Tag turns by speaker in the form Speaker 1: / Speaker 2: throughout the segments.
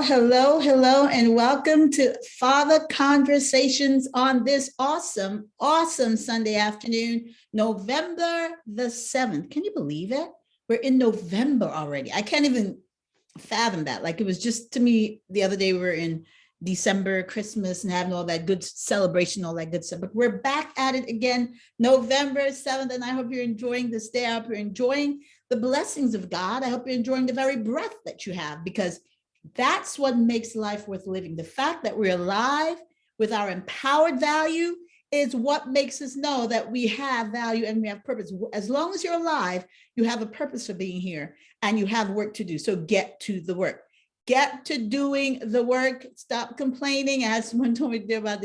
Speaker 1: Hello, and welcome to Fava Conversations on this awesome Sunday afternoon, November the 7th. Can you believe it? We're in November already. I can't even fathom that. Like, it was just, to me, the other day we were in December, Christmas, and having all that good celebration, all that good stuff. But we're back at it again, November 7th, and I hope you're enjoying this day. I hope you're enjoying the blessings of God. I hope you're enjoying the very breath that you have, because that's what makes life worth living. The fact that we're alive with our empowered value is what makes us know that we have value and we have purpose. As long as you're alive, you have a purpose for being here and you have work to do. So get to the work. Get to doing the work. Stop complaining. As someone told me about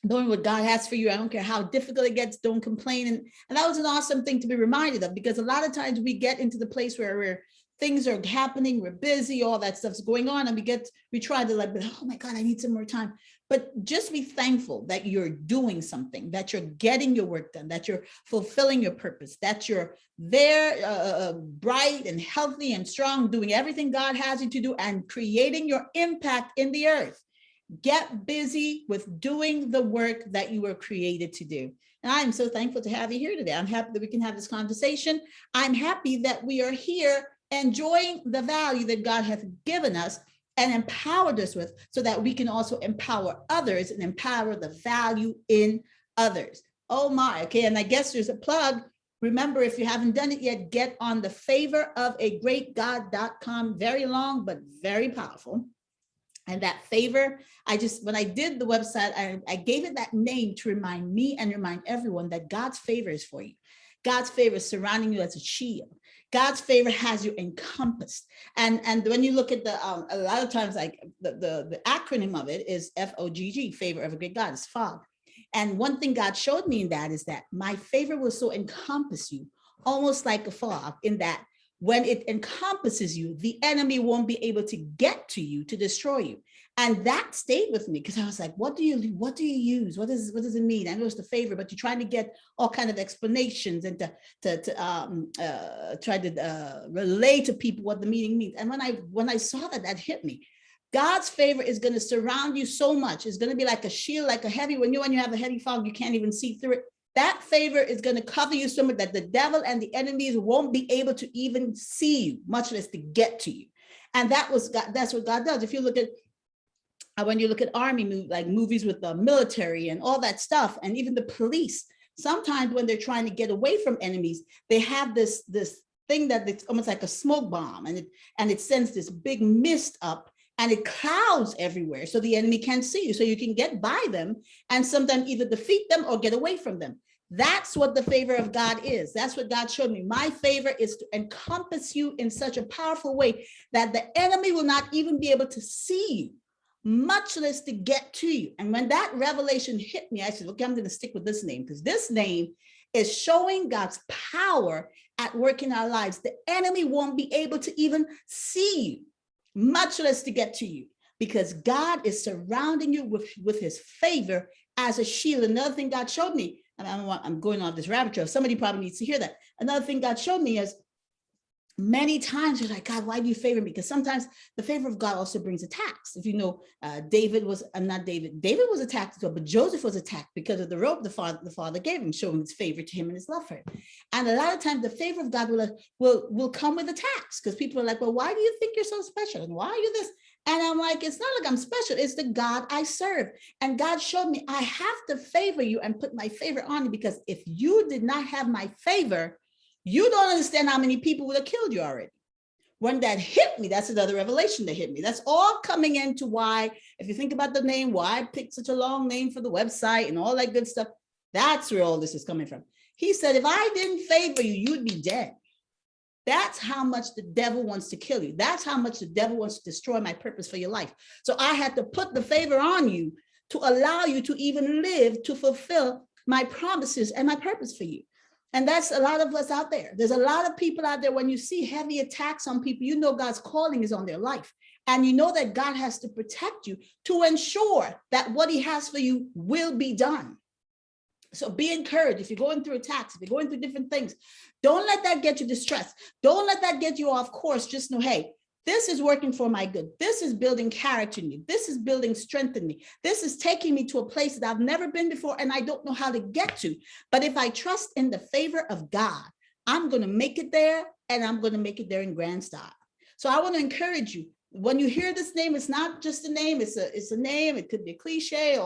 Speaker 1: knowing what God has for you. I don't care how difficult it gets, don't complain. And that was an awesome thing to be reminded of, because a lot of times we get into the place where things are happening, we're busy, all that stuff's going on, and we try to like, oh my God, I need some more time. But just be thankful that you're doing something, that you're getting your work done, that you're fulfilling your purpose, that you're there, bright and healthy and strong, doing everything God has you to do and creating your impact in the earth. Get busy with doing the work that you were created to do. And I'm so thankful to have you here today. I'm happy that we can have this conversation. I'm happy that we are here enjoying the value that God has given us and empowered us with, so that we can also empower others and empower the value in others. Oh my, okay, and I guess there's a plug. Remember, if you haven't done it yet, get on the favorofagreatgod.com. Very long, but very powerful. And that favor, when I did the website, I gave it that name to remind me and remind everyone that God's favor is for you. God's favor is surrounding you as a shield. God's favor has you encompassed. And when you look at a lot of times, like the acronym of it is FOGG, favor of a great God, is FOG. And one thing God showed me in that is that my favor will so encompass you, almost like a fog, in that when it encompasses you, the enemy won't be able to get to you to destroy you. And that stayed with me, because I was like, what do you use? What does it mean? I know it's the favor, but you're trying to get all kind of explanations and to try to relate to people what the meaning means. And when I saw that hit me. God's favor is going to surround you so much. It's going to be like a shield, like a heavy, when you have a heavy fog, you can't even see through it. That favor is going to cover you so much that the devil and the enemies won't be able to even see you, much less to get to you. And that's what God does. If you look at, when you look at army like movies with the military and all that stuff, and even the police, sometimes when they're trying to get away from enemies, they have this thing that it's almost like a smoke bomb, and it sends this big mist up, and it clouds everywhere, so the enemy can't see you, so you can get by them and sometimes either defeat them or get away from them. That's what the favor of God is. That's what God showed me. My favor is to encompass you in such a powerful way that the enemy will not even be able to see you, much less to get to you. And when that revelation hit me, I said, okay, I'm going to stick with this name, because this name is showing God's power at work in our lives. The enemy won't be able to even see you, much less to get to you, because God is surrounding you with his favor as a shield. Another thing God showed me, and I'm going off this rabbit trail, somebody probably needs to hear that. Another thing God showed me is, many times you're like, God, why do you favor me? Because sometimes the favor of God also brings attacks. If you know, David was attacked as well, but Joseph was attacked because of the robe the father gave him, showing his favor to him and his love for him. And a lot of times the favor of God will come with attacks, because people are like, well, why do you think you're so special? And why are you this? And I'm like, it's not like I'm special. It's the God I serve. And God showed me, I have to favor you and put my favor on you, because if you did not have my favor, you don't understand how many people would have killed you already. When that hit me, that's another revelation that hit me. That's all coming into why, if you think about the name, why I picked such a long name for the website and all that good stuff, that's where all this is coming from. He said, if I didn't favor you, you'd be dead. That's how much the devil wants to kill you. That's how much the devil wants to destroy my purpose for your life. So I had to put the favor on you to allow you to even live, to fulfill my promises and my purpose for you. And that's a lot of us out there. There's a lot of people out there, when you see heavy attacks on people, you know God's calling is on their life. And you know that God has to protect you to ensure that what he has for you will be done. So be encouraged. If you're going through attacks, if you're going through different things, don't let that get you distressed. Don't let that get you off course. Just know, hey, This is working for my good. This is building character in me. This is building strength in me. This is taking me to a place that I've never been before and I don't know how to get to. But if I trust in the favor of God, I'm going to make it there, and I'm going to make it there in grand style. So I want to encourage you. When you hear this name, it's not just a name. It's a name. It could be a cliche,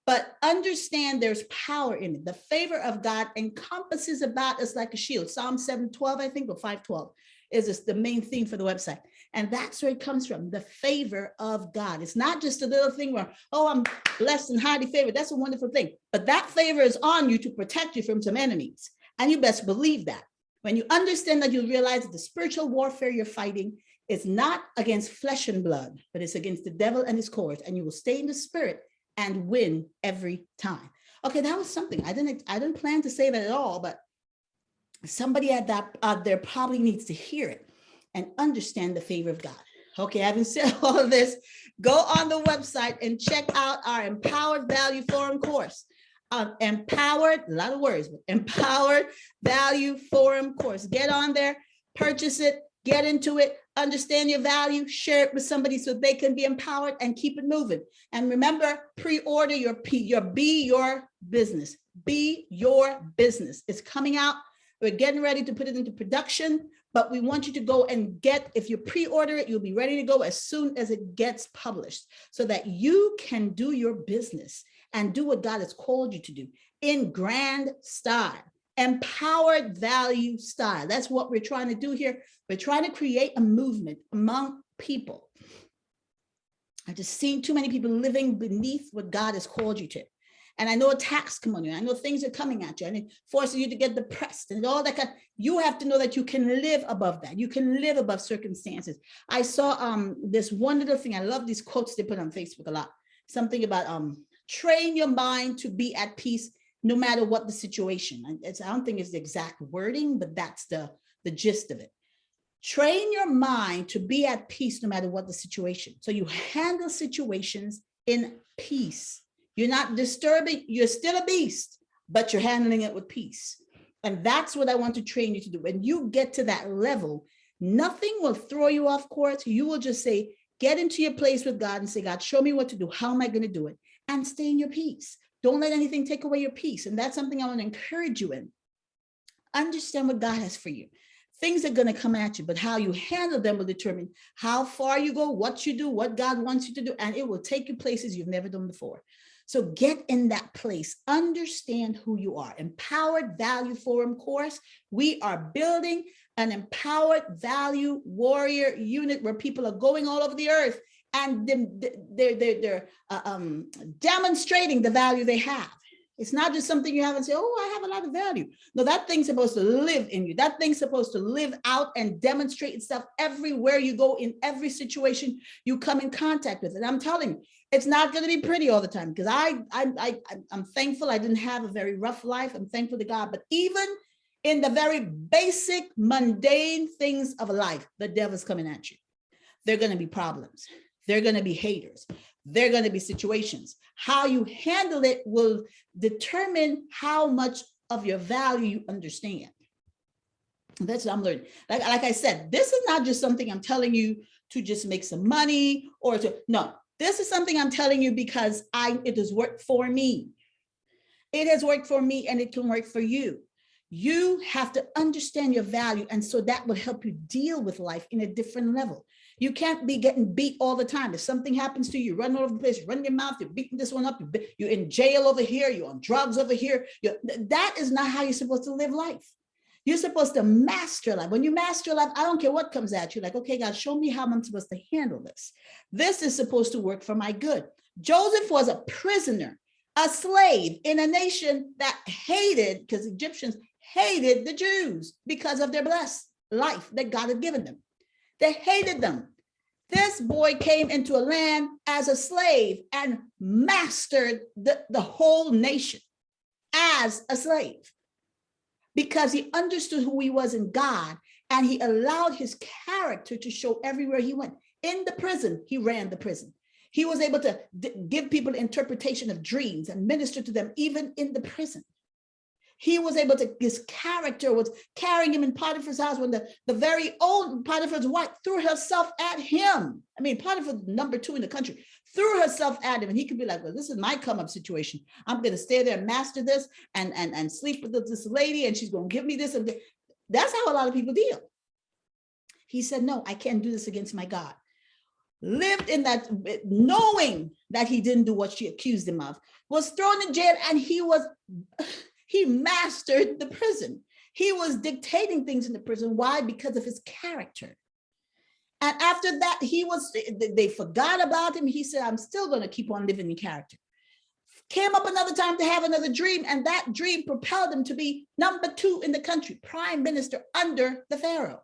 Speaker 1: but understand there's power in it. The favor of God encompasses about us like a shield. Psalm 7:12, I think, or 5:12 is the main theme for the website. And that's where it comes from, the favor of God. It's not just a little thing where, oh, I'm blessed and highly favored. That's a wonderful thing. But that favor is on you to protect you from some enemies. And you best believe that. When you understand that, you'll realize that the spiritual warfare you're fighting is not against flesh and blood, but it's against the devil and his cohorts. And you will stay in the spirit and win every time. Okay, that was something. I didn't plan to say that at all, but somebody out there probably needs to hear it and understand the favor of God. Okay, having said all of this, go on the website and check out our Empowered Value Forum course. Empowered, a lot of words, but Empowered Value Forum course. Get on there, purchase it, get into it, understand your value, share it with somebody so they can be empowered and keep it moving. And remember, pre-order your Be Your Business. Be Your Business. It's coming out. We're getting ready to put it into production, but we want you to go and if you pre-order it, you'll be ready to go as soon as it gets published so that you can do your business and do what God has called you to do in grand style, empowered value style. That's what we're trying to do here. We're trying to create a movement among people. I've just seen too many people living beneath what God has called you to. And I know attacks come on you. I know things are coming at you and it forces you to get depressed and all that. You have to know that you can live above that. You can live above circumstances. I saw this one little thing. I love these quotes they put on Facebook a lot. Something about train your mind to be at peace no matter what the situation. I don't think it's the exact wording, but that's the gist of it. Train your mind to be at peace no matter what the situation. So you handle situations in peace. You're not disturbing, you're still a beast, but you're handling it with peace. And that's what I want to train you to do. When you get to that level, nothing will throw you off course. You will just say, get into your place with God and say, God, show me what to do. How am I going to do it? And stay in your peace. Don't let anything take away your peace. And that's something I want to encourage you in. Understand what God has for you. Things are going to come at you, but how you handle them will determine how far you go, what you do, what God wants you to do, and it will take you places you've never done before. So get in that place. Understand who you are. Empowered Value Forum course. We are building an empowered value warrior unit where people are going all over the earth and they're demonstrating the value they have. It's not just something you have and say, oh, I have a lot of value. No, that thing's supposed to live in you. That thing's supposed to live out and demonstrate itself everywhere you go, in every situation you come in contact with. And I'm telling you, it's not going to be pretty all the time, because I'm thankful I didn't have a very rough life. I'm thankful to God. But even in the very basic, mundane things of life, the devil's coming at you. There are going to be problems. There are going to be haters. There are going to be situations. How you handle it will determine how much of your value you understand. That's what I'm learning. Like I said, this is not just something I'm telling you to just make some money or to, no, this is something I'm telling you because it has worked for me. It has worked for me and it can work for you. You have to understand your value. And so that will help you deal with life in a different level. You can't be getting beat all the time. If something happens to you, you run all over the place, you run your mouth, you're beating this one up, you're in jail over here, you're on drugs over here. That is not how you're supposed to live life. You're supposed to master life. When you master life, I don't care what comes at you. Like, okay, God, show me how I'm supposed to handle this. This is supposed to work for my good. Joseph was a prisoner, a slave in a nation that hated, because Egyptians hated the Jews because of their blessed life that God had given them. They hated them. This boy came into a land as a slave and mastered the whole nation as a slave because he understood who he was in God, and he allowed his character to show everywhere he went. In the prison, he ran the prison. He was able to give people interpretation of dreams and minister to them even in the prison. He was able to, his character was carrying him in Potiphar's house when the very old Potiphar's wife threw herself at him. I mean, Potiphar, number 2 in the country, threw herself at him. And he could be like, well, this is my come up situation. I'm going to stay there and master this and sleep with this lady. And she's going to give me this. And that's how a lot of people deal. He said, no, I can't do this against my God. Lived in that, knowing that he didn't do what she accused him of, was thrown in jail, and he mastered the prison. He was dictating things in the prison. Why? Because of his character. And after that, they forgot about him. He said, I'm still going to keep on living in character. Came up another time to have another dream, and that dream propelled him to be number 2 in the country, prime minister under the Pharaoh.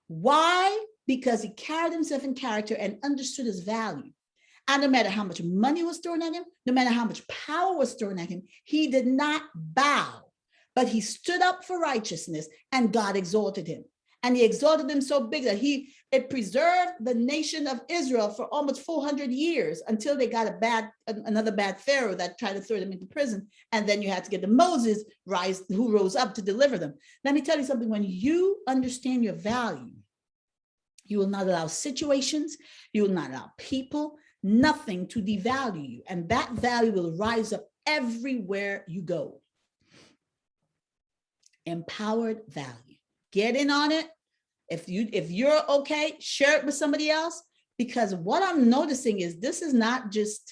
Speaker 1: Why? Because he carried himself in character and understood his value. And no matter how much money was thrown at him, no matter how much power was thrown at him, he did not bow, but he stood up for righteousness, and God exalted him. And he exalted him so big that it preserved the nation of Israel for almost 400 years until they got another bad Pharaoh that tried to throw them into prison. And then you had to get the Moses who rose up to deliver them. Let me tell you something. When you understand your value, you will not allow situations, you will not allow people, nothing to devalue you. And that value will rise up everywhere you go. Empowered value. Get in on it. If you're okay, share it with somebody else, because what I'm noticing is this is not just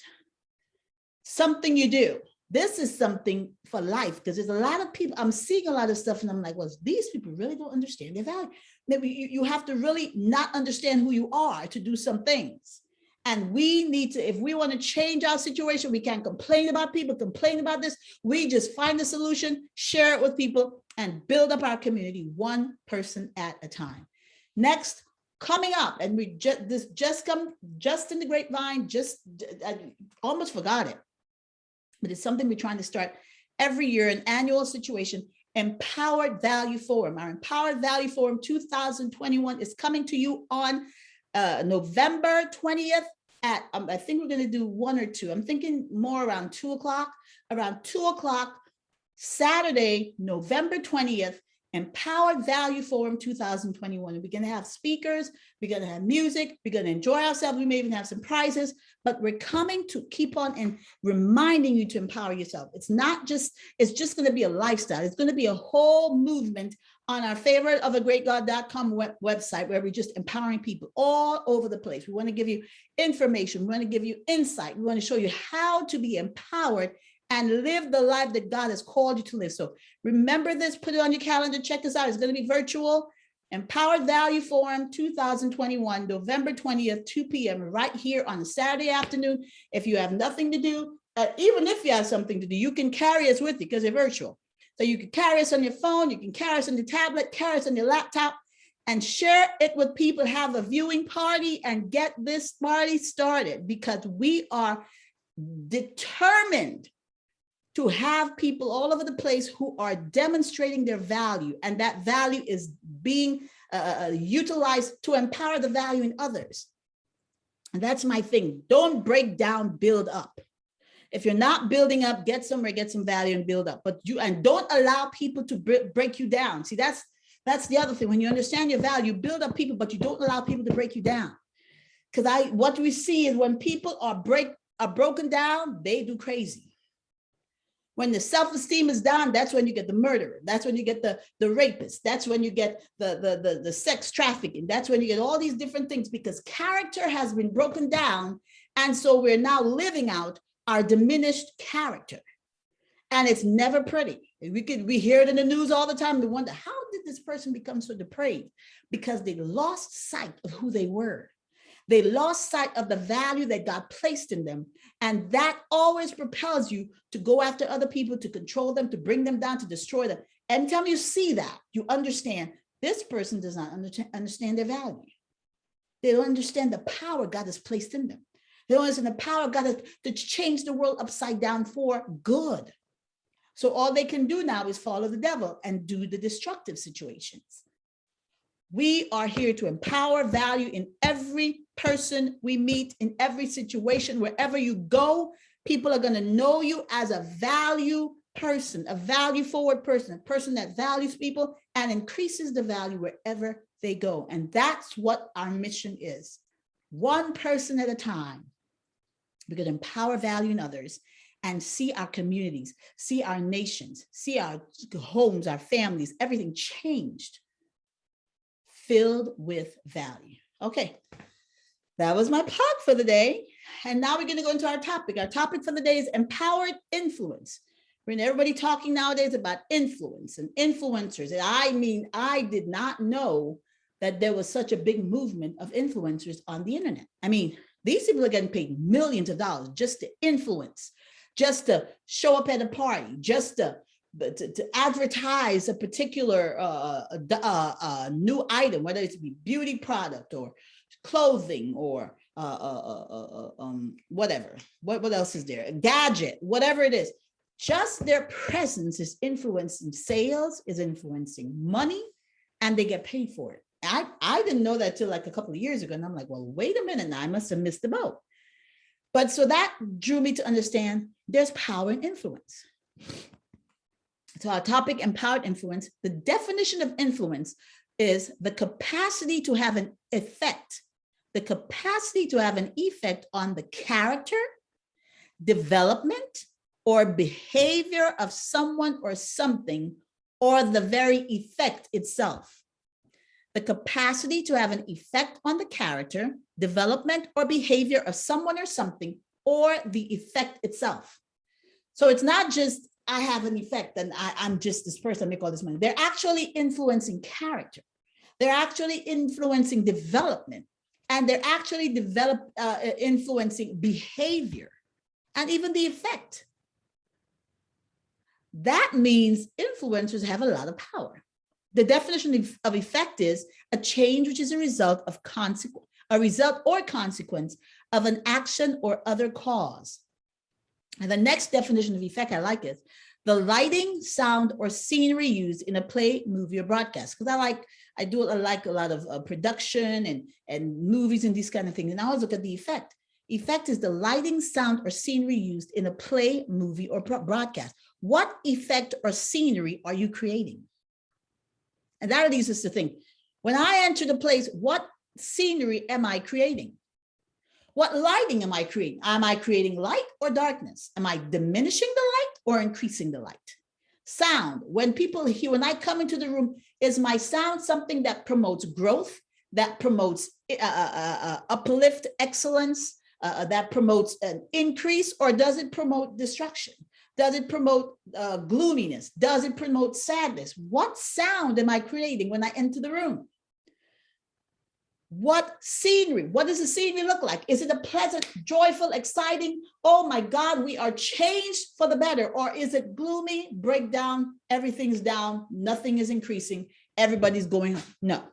Speaker 1: something you do. This is something for life, because there's a lot of people, I'm seeing a lot of stuff and I'm like, well, these people really don't understand their value. Maybe you have to really not understand who you are to do some things. And we need to, if we want to change our situation, we can't complain about people, complain about this. We just find the solution, share it with people, and build up our community one person at a time. Next, coming up, and this just in the grapevine, I almost forgot it, but it's something we're trying to start every year, an annual situation, Empowered Value Forum. Our Empowered Value Forum 2021 is coming to you on November 20th at, I think we're going to do 1 or 2. I'm thinking more around 2 o'clock. Around 2 o'clock, Saturday, November 20th, Empowered Value Forum 2021. And we're going to have speakers, we're going to have music, we're going to enjoy ourselves. We may even have some prizes, but we're coming to keep on and reminding you to empower yourself. It's just going to be a lifestyle. It's going to be a whole movement on our favoriteofagreatgod.com website, where we're just empowering people all over the place. We want to give you information. We want to give you insight. We want to show you how to be empowered and live the life that God has called you to live. So remember this, put it on your calendar, check this out. It's going to be virtual. Empowered Value Forum 2021, November 20th, 2 p.m. right here on a Saturday afternoon. If you have nothing to do, even if you have something to do, you can carry us with you because they're virtual. So you can carry us on your phone, you can carry us on your tablet, carry us on your laptop, and share it with people, have a viewing party, and get this party started, because we are determined to have people all over the place who are demonstrating their value, and that value is being utilized to empower the value in others. And that's my thing. Don't break down, build up. If you're not building up, get somewhere, get some value and build up. And don't allow people to break you down. See, that's the other thing. When you understand your value, build up people, but you don't allow people to break you down. Because what we see is when people are broken down, they do crazy. When the self-esteem is down, that's when you get the murderer. That's when you get the rapist. That's when you get the sex trafficking. That's when you get all these different things, because character has been broken down. And so we're now living out our diminished character. And it's never pretty. We hear it in the news all the time. We wonder, how did this person become so depraved? Because they lost sight of who they were. They lost sight of the value that God placed in them. And that always propels you to go after other people, to control them, to bring them down, to destroy them. Anytime you see that, you understand this person does not understand their value. They don't understand the power God has placed in them. They don't understand the power of God to change the world upside down for good. So all they can do now is follow the devil and do the destructive situations. We are here to empower value in every person we meet, in every situation. Wherever you go, people are going to know you as a value person, a value forward person, a person that values people and increases the value wherever they go. And that's what our mission is. One person at a time, we could empower value in others and see our communities, see our nations, see our homes, our families, everything changed, filled with value. Okay, that was my plug for the day. And now we're going to go into our topic. Our topic for the day is empowered influence. We're everybody talking nowadays about influence and influencers. And I mean, I did not know that there was such a big movement of influencers on the internet. I mean, these people are getting paid millions of dollars just to influence, just to show up at a party, just to advertise a particular new item, whether it's be beauty product or clothing or whatever. What else is there? A gadget, whatever it is. Just their presence is influencing sales, is influencing money, and they get paid for it. I didn't know that till like a couple of years ago. And I'm like, well, wait a minute now, I must have missed the boat. But so that drew me to understand there's power in influence. So our topic, empowered influence, the definition of influence is the capacity to have an effect, the capacity to have an effect on the character, development, or behavior of someone or something, or the very effect itself. The capacity to have an effect on the character, development, or behavior of someone or something, or the effect itself. So it's not just, I have an effect and I'm just this person, I make all this money. They're actually influencing character. They're actually influencing development, and they're actually influencing behavior and even the effect. That means influencers have a lot of power. The definition of effect is a change which is a result of consequence, a result or consequence of an action or other cause. And the next definition of effect I like is the lighting, sound, or scenery used in a play, movie, or broadcast. Because I like a lot of production and movies and these kind of things. And I always look at the effect. Effect is the lighting, sound, or scenery used in a play, movie, or broadcast. What effect or scenery are you creating? And that leads us to think, when I enter the place, what scenery am I creating? What lighting am I creating? Am I creating light or darkness? Am I diminishing the light or increasing the light? Sound, when people hear, when I come into the room, is my sound something that promotes growth, that promotes uplift, excellence, that promotes an increase, or does it promote destruction? Does it promote gloominess? Does it promote sadness? What sound am I creating when I enter the room? What scenery? What does the scenery look like? Is it a pleasant, joyful, exciting? Oh my God, we are changed for the better. Or is it gloomy, breakdown, everything's down, nothing is increasing, everybody's going on? No.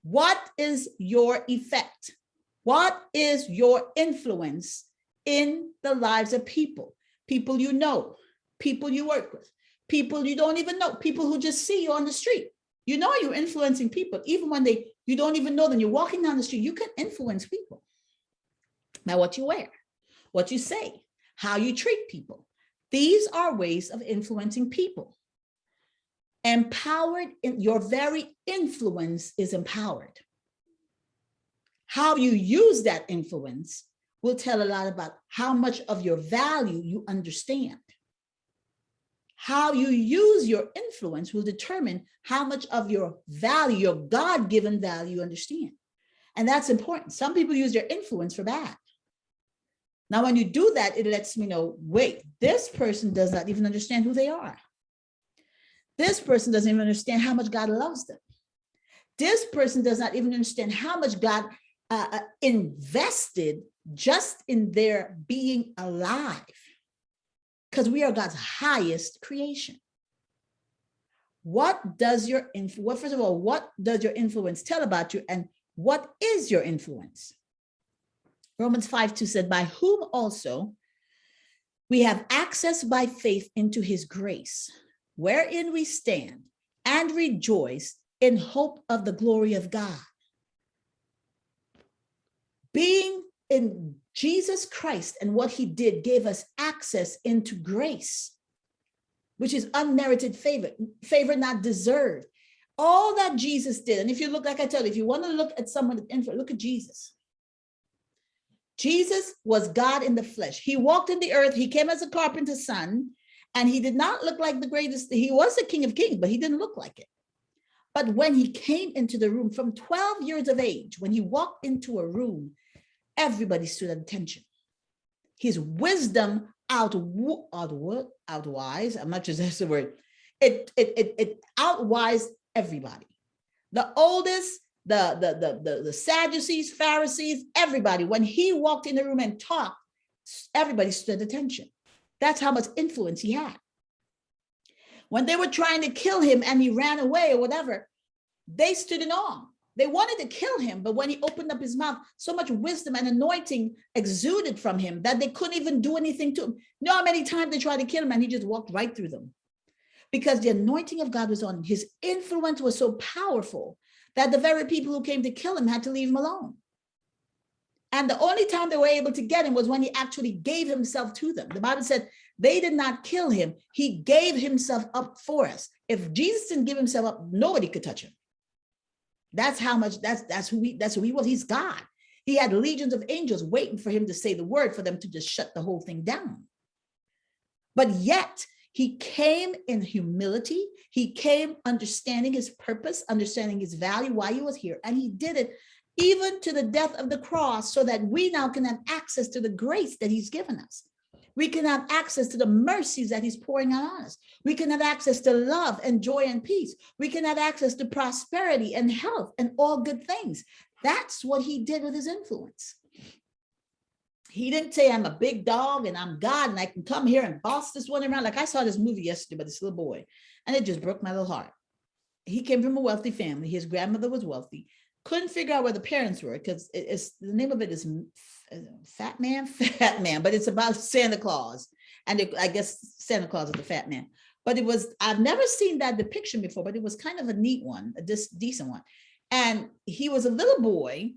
Speaker 1: What is your effect? What is your influence in the lives of people? People you know, people you work with, people you don't even know, people who just see you on the street. You know you're influencing people, even when you don't even know them. You're walking down the street, you can influence people by what you wear, what you say, how you treat people. These are ways of influencing people. Empowered, your very influence is empowered. How you use that influence will tell a lot about how much of your value you understand. How you use your influence will determine how much of your value, your God-given value, you understand. And that's important. Some people use their influence for bad. Now, when you do that, it lets me know, wait, this person does not even understand who they are. This person doesn't even understand how much God loves them. This person does not even understand how much God invested just in their being alive, because we are God's highest creation. What does your influence, first of all, what does your influence tell about you, and what is your influence? Romans 5:2 said, by whom also we have access by faith into his grace, wherein we stand and rejoice in hope of the glory of God. Being in Jesus Christ and what he did gave us access into grace. which is unmerited favor not deserved. All that Jesus did. And if you look, like I tell you, if you want to look at someone, look at Jesus. Jesus was God in the flesh. He walked in the earth. He came as a carpenter's son, and he did not look like the greatest. He was the King of Kings, but he didn't look like it. But when he came into the room from 12 years of age, when he walked into a room, everybody stood at attention. His wisdom outwise, I'm not sure that's the word. It outwise everybody. The oldest, the Sadducees, Pharisees, everybody. When he walked in the room and talked, everybody stood at attention. That's how much influence he had. When they were trying to kill him and he ran away or whatever, they stood in awe. They wanted to kill him, but when he opened up his mouth, so much wisdom and anointing exuded from him that they couldn't even do anything to him. You know how many times they tried to kill him and he just walked right through them? Because the anointing of God was on him. His influence was so powerful that the very people who came to kill him had to leave him alone. And the only time they were able to get him was when he actually gave himself to them. The Bible said they did not kill him. He gave himself up for us. If Jesus didn't give himself up, nobody could touch him. That's how much, that's who he was. He's God. He had legions of angels waiting for him to say the word for them to just shut the whole thing down. But yet he came in humility. He came understanding his purpose, understanding his value, why he was here. And he did it even to the death of the cross so that we now can have access to the grace that he's given us. We can have access to the mercies that he's pouring out on us. We can have access to love and joy and peace. We can have access to prosperity and health and all good things. That's what he did with his influence. He didn't say, I'm a big dog and I'm God and I can come here and boss this one around. Like I saw this movie yesterday about this little boy and it just broke my little heart. He came from a wealthy family. His grandmother was wealthy. Couldn't figure out where the parents were because it's the name of it is Fat Man, but it's about Santa Claus. And I guess Santa Claus is the fat man. But it was, I've never seen that depiction before, but it was kind of a neat one, a decent one. And he was a little boy,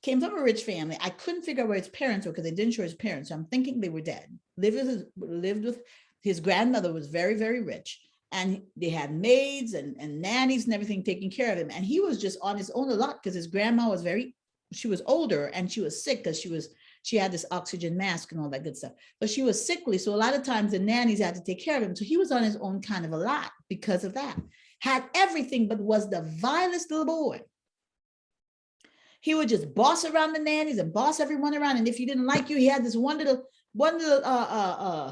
Speaker 1: came from a rich family. I couldn't figure out where his parents were because they didn't show his parents. So I'm thinking they were dead. Lived with his grandmother was very, very rich. And they had maids and nannies and everything taking care of him. And he was just on his own a lot because his grandma was she was older and she was sick because she had this oxygen mask and all that good stuff. But she was sickly. So a lot of times the nannies had to take care of him. So he was on his own kind of a lot because of that. Had everything, but was the vilest little boy. He would just boss around the nannies and boss everyone around. And if he didn't like you, he had this one little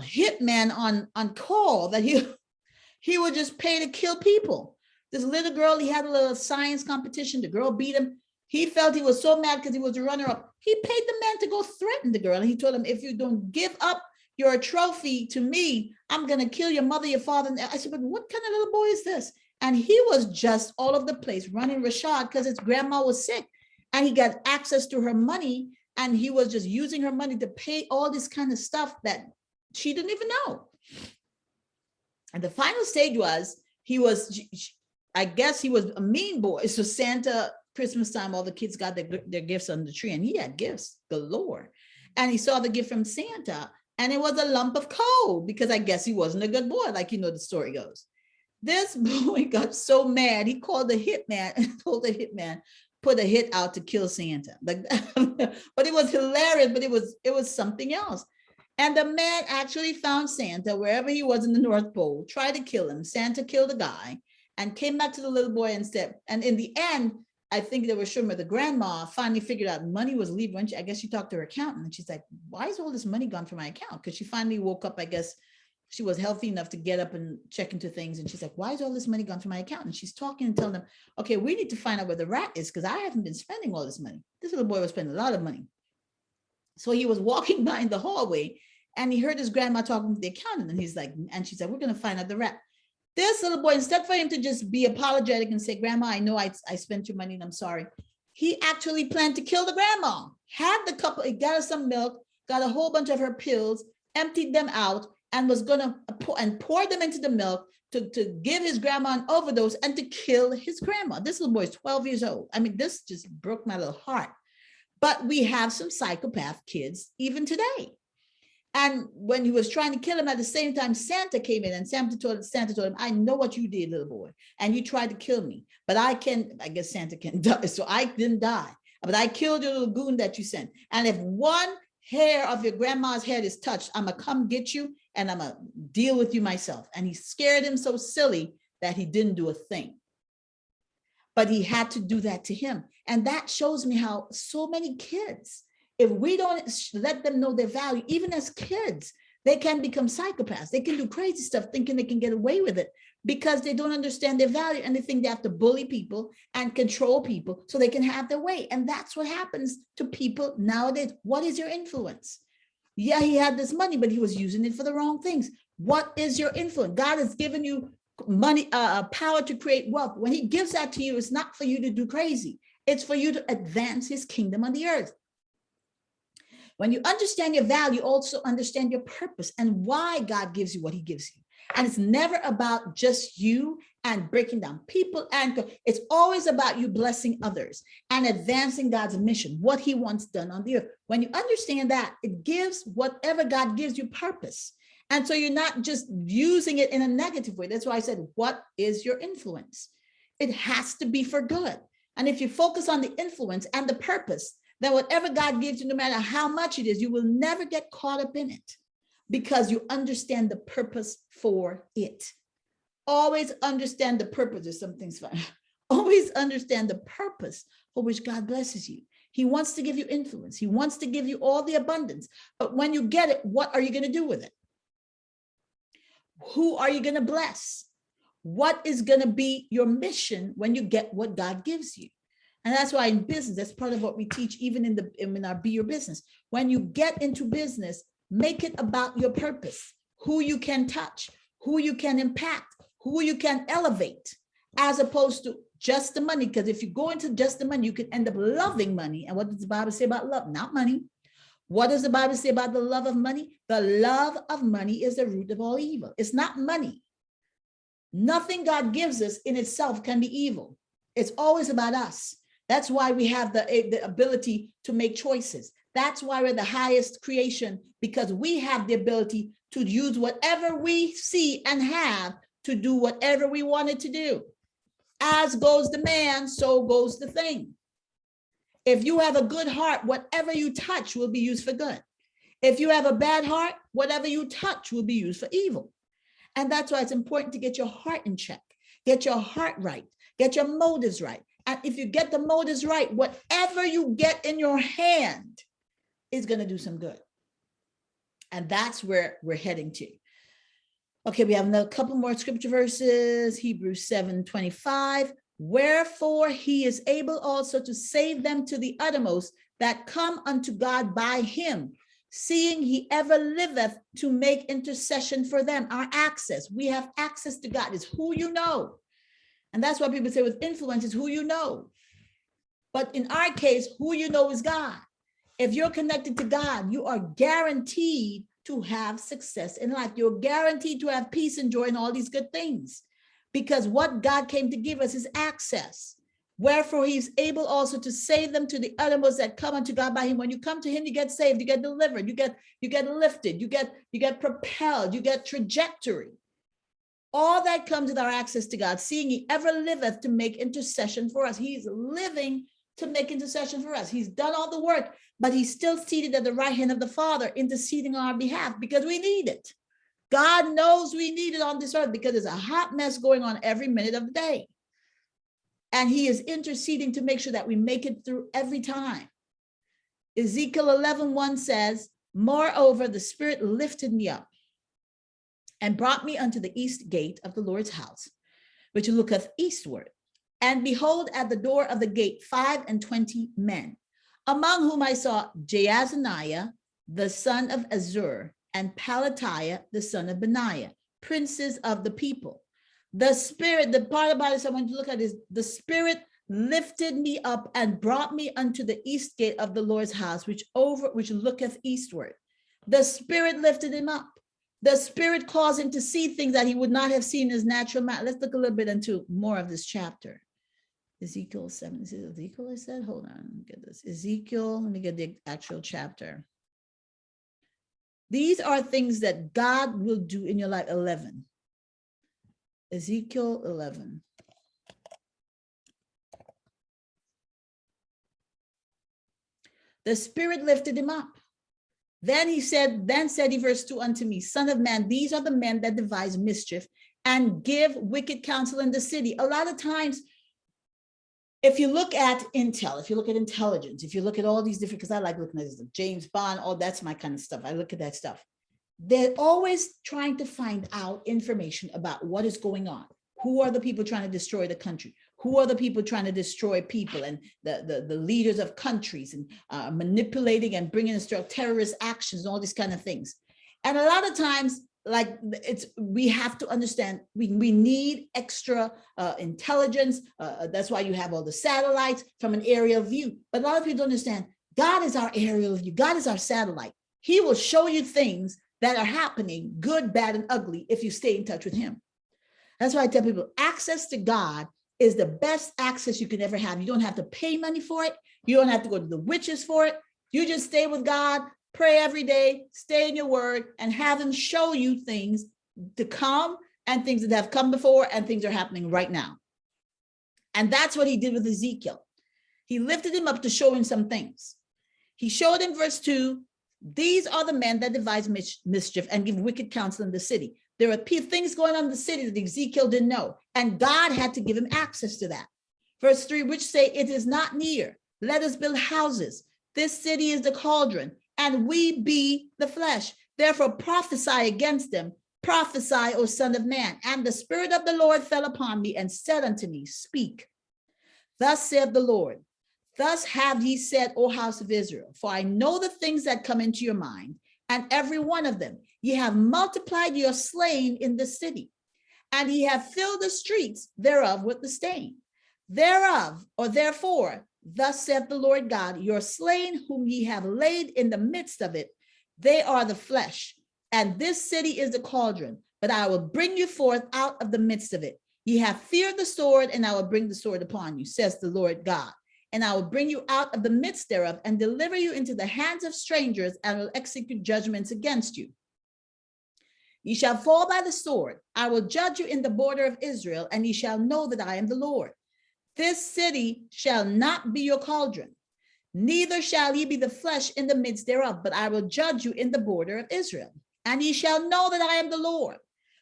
Speaker 1: hitman on call that he would just pay to kill people. This little girl, he had a little science competition. The girl beat him. He felt he was so mad because he was a runner-up. He paid the man to go threaten the girl. And he told him, if you don't give up your trophy to me, I'm going to kill your mother, your father. And I said, but what kind of little boy is this? And he was just all over the place running Rashad because his grandma was sick. And he got access to her money. And he was just using her money to pay all this kind of stuff that she didn't even know. And the final stage was, I guess he was a mean boy. So Santa, Christmas time, all the kids got their gifts under the tree and he had gifts galore. And he saw the gift from Santa and it was a lump of coal because I guess he wasn't a good boy, like the story goes. This boy got so mad, he called the hitman and told the hitman, put a hit out to kill Santa. Like, but it was hilarious, but it was something else. And the man actually found Santa wherever he was in the North Pole, tried to kill him. Santa killed the guy and came back to the little boy and said, and in the end, I think they were sure the grandma finally figured out money was leaving. I guess she talked to her accountant and she's like, why is all this money gone from my account? Because she finally woke up, I guess she was healthy enough to get up and check into things. And she's like, why is all this money gone from my account? And she's talking and telling them, okay, we need to find out where the rat is because I haven't been spending all this money. This little boy was spending a lot of money. So he was walking by in the hallway and he heard his grandma talking to the accountant and he's like, and she said, we're going to find out the rat. This little boy, instead for him to just be apologetic and say, Grandma, I know I spent your money and I'm sorry. He actually planned to kill the grandma, had the couple, he got her some milk, got a whole bunch of her pills, emptied them out and was going to pour them into the milk to give his grandma an overdose and to kill his grandma. This little boy is 12 years old. I mean, this just broke my little heart. But we have some psychopath kids even today. And when he was trying to kill him, at the same time, Santa came in, and Santa told him, I know what you did, little boy, and you tried to kill me, but I guess Santa can die, so I didn't die, but I killed your little goon that you sent. And if one hair of your grandma's head is touched, I'm gonna come get you, and I'm gonna deal with you myself. And he scared him so silly that he didn't do a thing. But he had to do that to him. And that shows me how so many kids, if we don't let them know their value, even as kids, they can become psychopaths. They can do crazy stuff thinking they can get away with it because they don't understand their value, and they think they have to bully people and control people so they can have their way. And that's what happens to people nowadays. What is your influence? Yeah, he had this money, but he was using it for the wrong things. What is your influence? God has given you money, power to create wealth. When he gives that to you, it's not for you to do crazy. It's for you to advance his kingdom on the earth. When you understand your value, also understand your purpose and why God gives you what he gives you. And it's never about just you and breaking down people. And it's always about you blessing others and advancing God's mission, what he wants done on the earth. When you understand that, it gives whatever God gives you purpose. And so you're not just using it in a negative way. That's why I said, what is your influence? It has to be for good. And if you focus on the influence and the purpose, then whatever God gives you, no matter how much it is, you will never get caught up in it because you understand the purpose for it. Always understand the purpose. There's some things fun. Always understand the purpose for which God blesses you. He wants to give you influence. He wants to give you all the abundance. But when you get it, what are you going to do with it? Who are you going to bless? What is going to be your mission when you get what God gives you? And that's why in business, that's part of what we teach, even in our Be Your Business. When you get into business, make it about your purpose, who you can touch, who you can impact, who you can elevate, as opposed to just the money. Because if you go into just the money, you can end up loving money. And what does the Bible say about love? Not money. What does the Bible say about the love of money? The love of money is the root of all evil. It's not money. Nothing God gives us in itself can be evil. It's always about us. That's why we have the ability to make choices. That's why we're the highest creation, because we have the ability to use whatever we see and have to do whatever we wanted to do. As goes the man, so goes the thing. If you have a good heart, whatever you touch will be used for good. If you have a bad heart, whatever you touch will be used for evil. And that's why it's important to get your heart in check, get your heart right, get your motives right. And if you get the motives right, whatever you get in your hand is going to do some good. And that's where we're heading to. Okay, we have a couple more scripture verses. Hebrews 7:25. Wherefore he is able also to save them to the uttermost that come unto God by him, seeing he ever liveth to make intercession for them. Our access, we have access to God. It's who you know. And that's why people say with influence is who you know. But in our case, who you know is God. If you're connected to God, you are guaranteed to have success in life. You're guaranteed to have peace and joy and all these good things. Because what God came to give us is access. Wherefore he's able also to save them to the uttermost that come unto God by him. When you come to him, you get saved, you get delivered, you get lifted, you get propelled, you get trajectory. All that comes with our access to God, seeing he ever liveth to make intercession for us. He's living to make intercession for us. He's done all the work, but he's still seated at the right hand of the Father, interceding on our behalf because we need it. God knows we need it on this earth because there's a hot mess going on every minute of the day. And he is interceding to make sure that we make it through every time. Ezekiel 11:1 says, moreover, the Spirit lifted me up and brought me unto the east gate of the Lord's house, which looketh eastward. And behold, at the door of the gate 25 men, among whom I saw Jaazaniah, the son of Azur, and Pelatiah, the son of Benaiah, princes of the people. The Spirit, the part about it I want you to look at is the Spirit lifted me up and brought me unto the east gate of the Lord's house, which looketh eastward. The Spirit lifted him up. The Spirit caused him to see things that he would not have seen in his natural man. Let's look a little bit into more of this chapter. Ezekiel 7. Is it Ezekiel I said? Hold on, let me get this. Ezekiel, let me get the actual chapter. These are things that God will do in your life. 11. Ezekiel 11. The Spirit lifted him up. Then said he, verse 2, unto me, Son of man, these are the men that devise mischief and give wicked counsel in the city. A lot of times, if you look at intel, if you look at intelligence, if you look at all these different, because I like looking at this, James Bond, all that's my kind of stuff. I look at that stuff. They're always trying to find out information about what is going on. Who are the people trying to destroy the country? Who are the people trying to destroy people and the leaders of countries and manipulating and bringing us to terrorist actions and all these kind of things. And a lot of times, like we have to understand, we need extra intelligence. That's why you have all the satellites from an aerial view. But a lot of people don't understand, God is our aerial view. God is our satellite. He will show you things that are happening, good, bad, and ugly, if you stay in touch with him. That's why I tell people, access to God is the best access you can ever have. You don't have to pay money for it. You don't have to go to the witches for it. You just stay with God, pray every day, stay in your word, and have him show you things to come and things that have come before and things are happening right now. And that's what he did with Ezekiel. He lifted him up to show him some things. He showed him, verse 2, these are the men that devise mischief and give wicked counsel in the city. There are things going on in the city that Ezekiel didn't know, and God had to give him access to that. Verse 3, which say, it is not near. Let us build houses. This city is the cauldron, and we be the flesh. Therefore prophesy against them. Prophesy, O son of man. And the Spirit of the Lord fell upon me and said unto me, speak. Thus saith the Lord, thus have ye said, O house of Israel, for I know the things that come into your mind, and every one of them. Ye have multiplied your slain in the city, and ye have filled the streets thereof with the stain. Thereof, or therefore, thus saith the Lord God, your slain whom ye have laid in the midst of it, they are the flesh, and this city is the cauldron, but I will bring you forth out of the midst of it. Ye have feared the sword, and I will bring the sword upon you, says the Lord God. And I will bring you out of the midst thereof, and deliver you into the hands of strangers, and will execute judgments against you. Ye shall fall by the sword. I will judge you in the border of Israel, and ye shall know that I am the Lord. This city shall not be your cauldron, neither shall ye be the flesh in the midst thereof, but I will judge you in the border of Israel. And ye shall know that I am the Lord.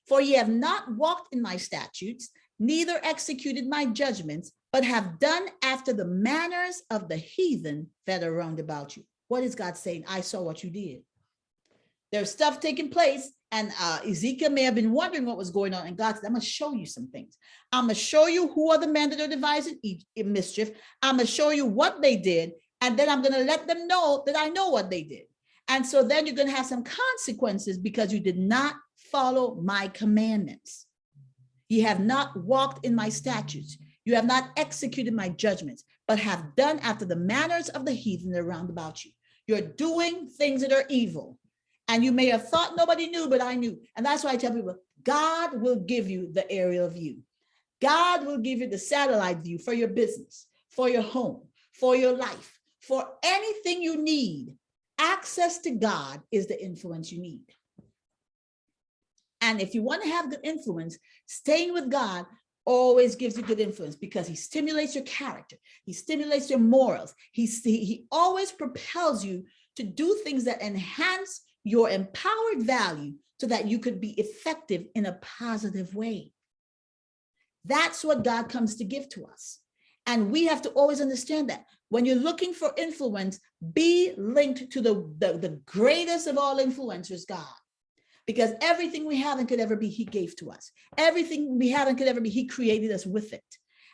Speaker 1: For ye have not walked in my statutes, neither executed my judgments, but have done after the manners of the heathen that are round about you. What is God saying? I saw what you did. There's stuff taking place, and Ezekiel may have been wondering what was going on, and God said, I'm going to show you some things. I'm going to show you who are the men that are devising mischief. I'm going to show you what they did, and then I'm going to let them know that I know what they did. And so then you're going to have some consequences because you did not follow my commandments. You have not walked in my statutes. You have not executed my judgments, but have done after the manners of the heathen that are round about you. You're doing things that are evil. And you may have thought nobody knew, but I knew. And that's why I tell people, God will give you the aerial view. God will give you the satellite view for your business, for your home, for your life, for anything you need. Access to God is the influence you need. And if you want to have good influence, staying with God always gives you good influence because he stimulates your character. He stimulates your morals. He always propels you to do things that enhance your empowered value so that you could be effective in a positive way. That's what God comes to give to us. And we have to always understand that. When you're looking for influence, be linked to the greatest of all influencers, God. Because everything we have and could ever be, he gave to us. Everything we have and could ever be, he created us with it.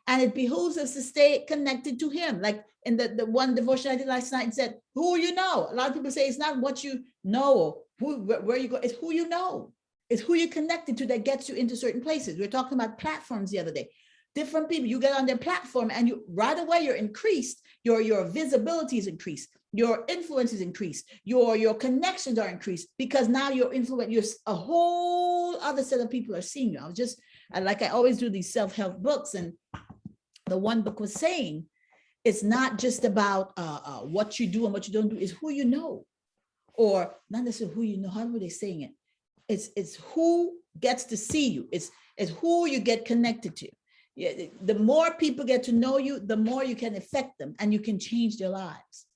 Speaker 1: And it behooves us to stay connected to him. Like in the one devotion I did last night, and said, who you know. A lot of people say it's not what you know or where you go. It's who you know. It's who you're connected to that gets you into certain places. We were talking about platforms the other day. Different people, you get on their platform and you right away you're increased. Your visibility is increased. Your influence is increased. Your connections are increased because now you're influenced. A whole other set of people are seeing you. I always do these self-help books, and the one book was saying, it's not just about what you do and what you don't do, it's who you know. or not necessarily who you know. How were they saying it? It's who gets to see you. It's who you get connected to. Yeah, the more people get to know you, the more you can affect them and you can change their lives.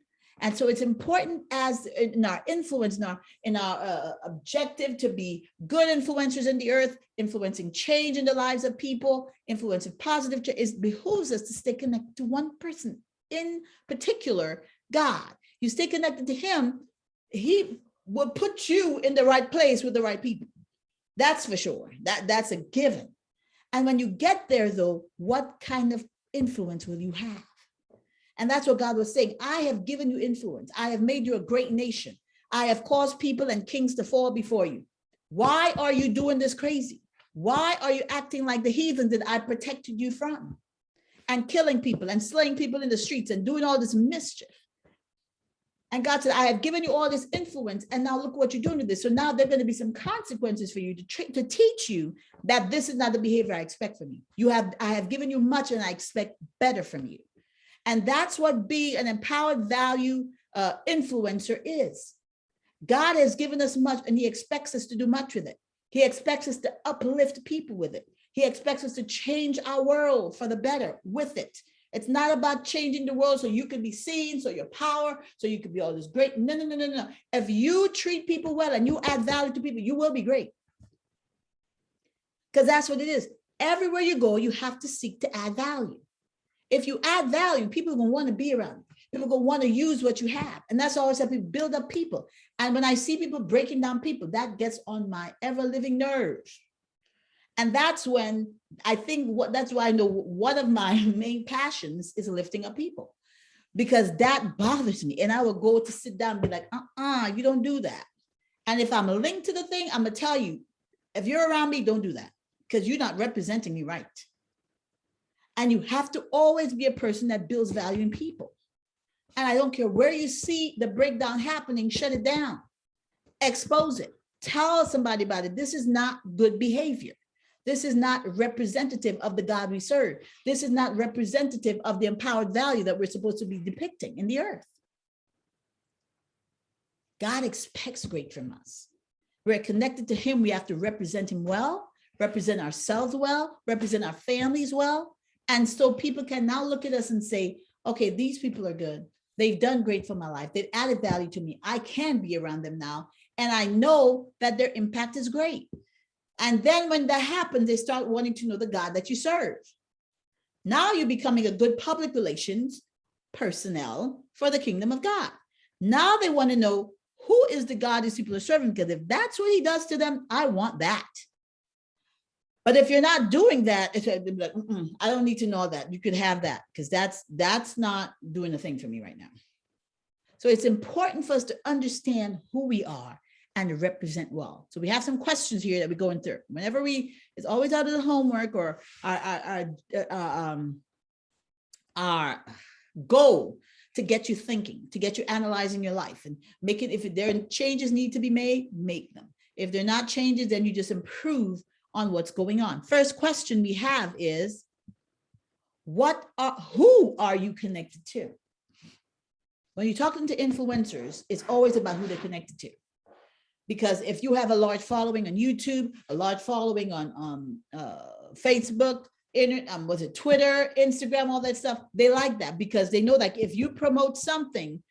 Speaker 1: And so it's important as in our influence, in our objective to be good influencers in the earth, influencing change in the lives of people, influencing positive change. It behooves us to stay connected to one person in particular, God. You stay connected to him, he will put you in the right place with the right people. That's for sure. That's a given. And when you get there, though, what kind of influence will you have? And that's what God was saying. I have given you influence. I have made you a great nation. I have caused people and kings to fall before you. Why are you doing this crazy? Why are you acting like the heathen that I protected you from? And killing people and slaying people in the streets and doing all this mischief. And God said, I have given you all this influence, and now look what you're doing with this. So now there are going to be some consequences for you to teach you that this is not the behavior I expect from you. I have given you much, and I expect better from you. And that's what being an empowered value influencer is. God has given us much, and he expects us to do much with it. He expects us to uplift people with it. He expects us to change our world for the better with it. It's not about changing the world so you can be seen, so your power, so you can be all this great. No. If you treat people well and you add value to people, you will be great. Because that's what it is. Everywhere you go, you have to seek to add value. If you add value, people are going to want to be around you. People are going to want to use what you have. And that's always how people build up people. And when I see people breaking down people, that gets on my ever-living nerves. And that's when I think that's why I know one of my main passions is lifting up people, because that bothers me. And I will go to sit down and be like, you don't do that. And if I'm linked to the thing, I'm going to tell you, if you're around me, don't do that, because you're not representing me right. And you have to always be a person that builds value in people. And I don't care where you see the breakdown happening, shut it down, expose it, tell somebody about it. This is not good behavior. This is not representative of the God we serve. This is not representative of the empowered value that we're supposed to be depicting in the earth. God expects great from us. We're connected to him. We have to represent him well, represent ourselves well, represent our families well. And so people can now look at us and say, okay, these people are good. They've done great for my life. They've added value to me. I can be around them now. And I know that their impact is great. And then when that happens, they start wanting to know the God that you serve. Now you're becoming a good public relations personnel for the kingdom of God. Now they want to know, who is the God these people are serving? Because if that's what he does to them, I want that. But if you're not doing that, it's like, I don't need to know that. You could have that, because that's not doing a thing for me right now. So it's important for us to understand who we are and represent well. So we have some questions here that we're going through. Whenever it's always out of the homework or our goal to get you thinking, to get you analyzing your life and make it, if there are changes need to be made, make them. If they're not changes, then you just improve on what's going on. First question we have is, who are you connected to? When you're talking to influencers, it's always about who they're connected to. Because if you have a large following on YouTube, a large following on Facebook, Twitter, Instagram, all that stuff, they like that because they know that if you promote something,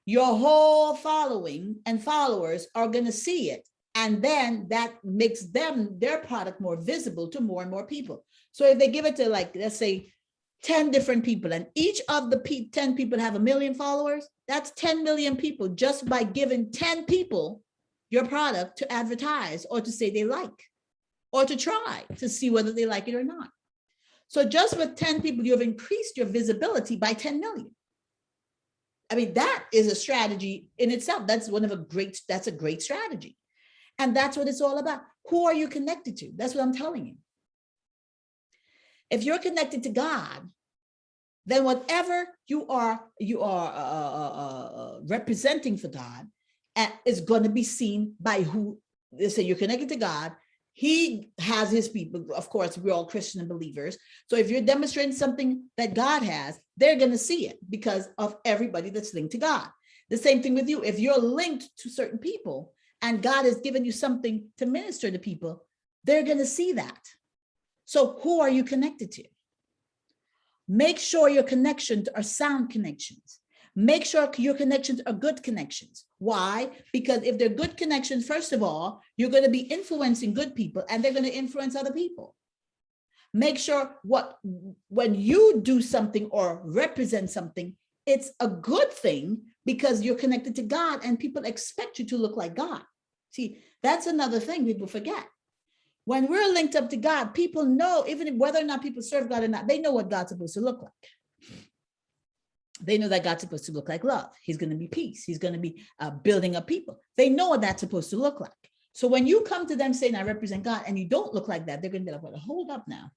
Speaker 1: your whole following and followers are going to see it. And then that makes their product more visible to more and more people. So if they give it to, like, let's say 10 different people, and each of the 10 people have 1 million followers, that's 10 million people just by giving 10 people your product to advertise or to say they like, or to try to see whether they like it or not. So just with 10 people, you have increased your visibility by 10 million. I mean, that is a strategy in itself. That's a great strategy. And that's what it's all about. Who are you connected to? That's what I'm telling you. If you're connected to God, then whatever you are representing for God is going to be seen by who. They say you're connected to God. He has his people. Of course, we're all Christian and believers. So if you're demonstrating something that God has, they're going to see it because of everybody that's linked to God. The same thing with you. If you're linked to certain people and God has given you something to minister to people, they're going to see that. So who are you connected to? Make sure your connections are sound connections. Make sure your connections are good connections. Why? Because if they're good connections, first of all, you're going to be influencing good people and they're going to influence other people. Make sure when you do something or represent something, it's a good thing because you're connected to God and people expect you to look like God. See, that's another thing people forget. When we're linked up to God, people know, even whether or not people serve God or not, they know what God's supposed to look like. They know that God's supposed to look like love. He's going to be peace. He's going to be building up people. They know what that's supposed to look like. So when you come to them saying, I represent God, and you don't look like that, they're going to be like, well, hold up now.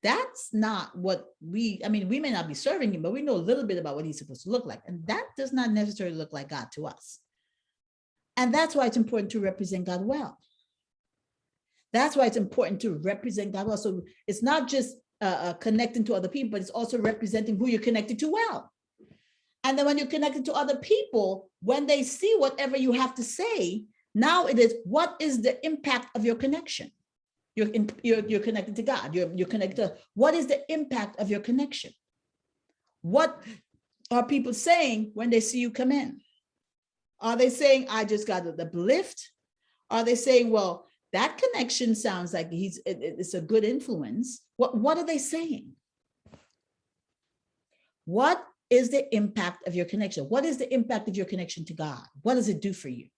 Speaker 1: That's not what we may not be serving him, but we know a little bit about what he's supposed to look like. And that does not necessarily look like God to us. And that's why it's important to represent God well. That's why it's important to represent God well. So it's not just connecting to other people, but it's also representing who you're connected to well. And then when you're connected to other people, when they see whatever you have to say, now it is, what is the impact of your connection? You're connected to God. You're connected to, what is the impact of your connection? What are people saying when they see you come in? Are they saying, I just got the lift? Are they saying, well, that connection sounds like it's a good influence? What are they saying? What is the impact of your connection? What is the impact of your connection to God? What does it do for you?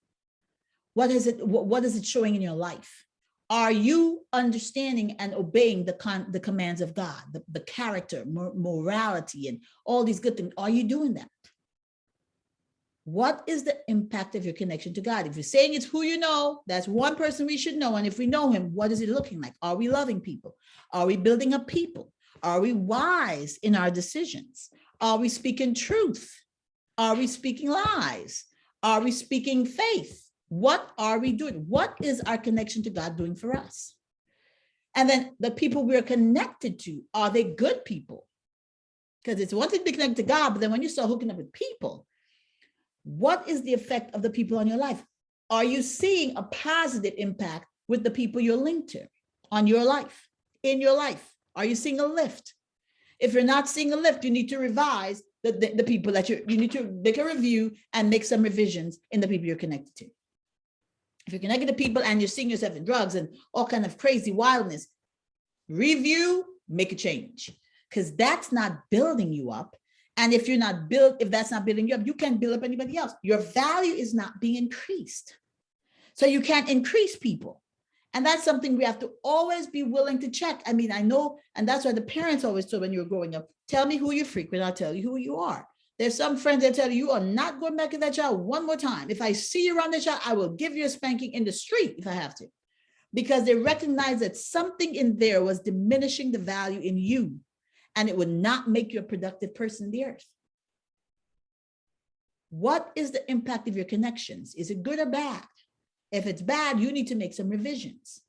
Speaker 1: What is it showing in your life? Are you understanding and obeying the commands of God, the character, morality, and all these good things? Are you doing that? What is the impact of your connection to God? If you're saying it's who you know, that's one person we should know. And if we know him, what is it looking like? Are we loving people? Are we building up people? Are we wise in our decisions? Are we speaking truth? Are we speaking lies? Are we speaking faith? What are we doing? What is our connection to God doing for us? And then the people we're connected to, are they good people? Because it's one thing to be connected to God, but then when you start hooking up with people, what is the effect of the people on your life? Are you seeing a positive impact with the people you're linked to on your life, in your life? Are you seeing a lift? If you're not seeing a lift, you need to revise the people that you need to make a review and make some revisions in the people you're connected to. If you're connected to people and you're seeing yourself in drugs and all kind of crazy wildness, review, make a change, because that's not building you up. And if that's not building you up, you can't build up anybody else. Your value is not being increased. So you can't increase people. And that's something we have to always be willing to check. I mean, I know, and that's why the parents always told when you were growing up, tell me who you frequent, I'll tell you who you are. There's some friends that tell you are not going back to that child one more time. If I see you around that child, I will give you a spanking in the street if I have to. Because they recognize that something in there was diminishing the value in you. And it would not make you a productive person in the earth. What is the impact of your connections? Is it good or bad? If it's bad, you need to make some revisions.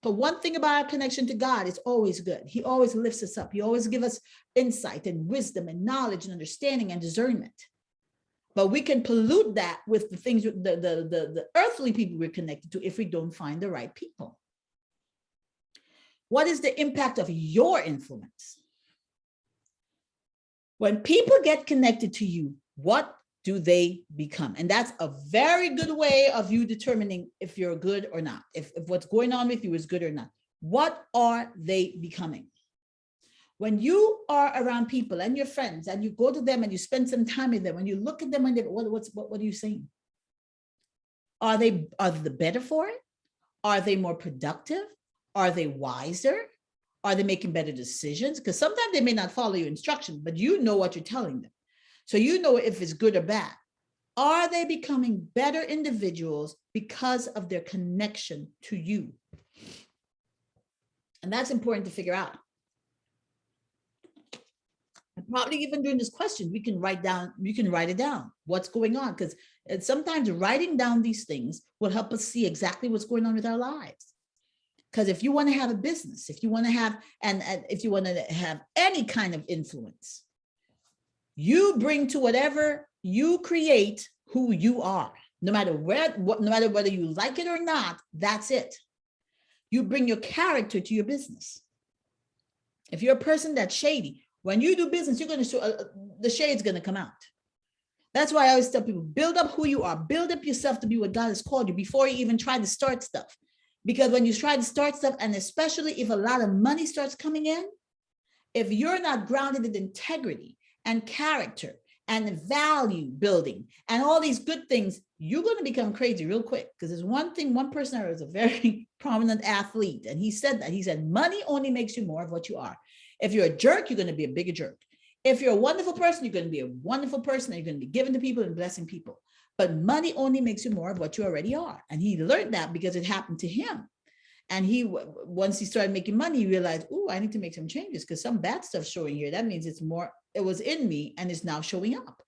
Speaker 1: But one thing about our connection to God is always good. He always lifts us up. He always gives us insight and wisdom and knowledge and understanding and discernment. But we can pollute that with the things, the earthly people we're connected to if we don't find the right people. What is the impact of your influence? When people get connected to you, what do they become? And that's a very good way of you determining if you're good or not, if what's going on with you is good or not. What are they becoming? When you are around people and your friends and you go to them and you spend some time with them, when you look at them, and what are you saying? Are they better for it? Are they more productive? Are they wiser? Are they making better decisions? Because sometimes they may not follow your instructions, but you know what you're telling them. So you know if it's good or bad. Are they becoming better individuals because of their connection to you? And that's important to figure out. And probably even during this question, you can write it down, what's going on. Because sometimes writing down these things will help us see exactly what's going on with our lives. Because if you want to have a business, if you want to have, and if you want to have any kind of influence, you bring to whatever You create who you are. No matter no matter whether you like it or not, that's it. You bring your character to your business. If you're a person that's shady, when you do business, you're going to show the shade's going to come out. That's why I always tell people, build up who you are, build up yourself to be what God has called you before you even try to start stuff. Because when you try to start stuff, and especially if a lot of money starts coming in, if you're not grounded in integrity and character and value building and all these good things, you're going to become crazy real quick. Because there's one thing, one person I was a very prominent athlete, and he said that. He said, money only makes you more of what you are. If you're a jerk, you're going to be a bigger jerk. If you're a wonderful person, you're going to be a wonderful person, and you're going to be giving to people and blessing people. But money only makes you more of what you already are. And he learned that because it happened to him. And once he started making money, he realized, oh, I need to make some changes because some bad stuff's showing here. That means it was in me and it's now showing up.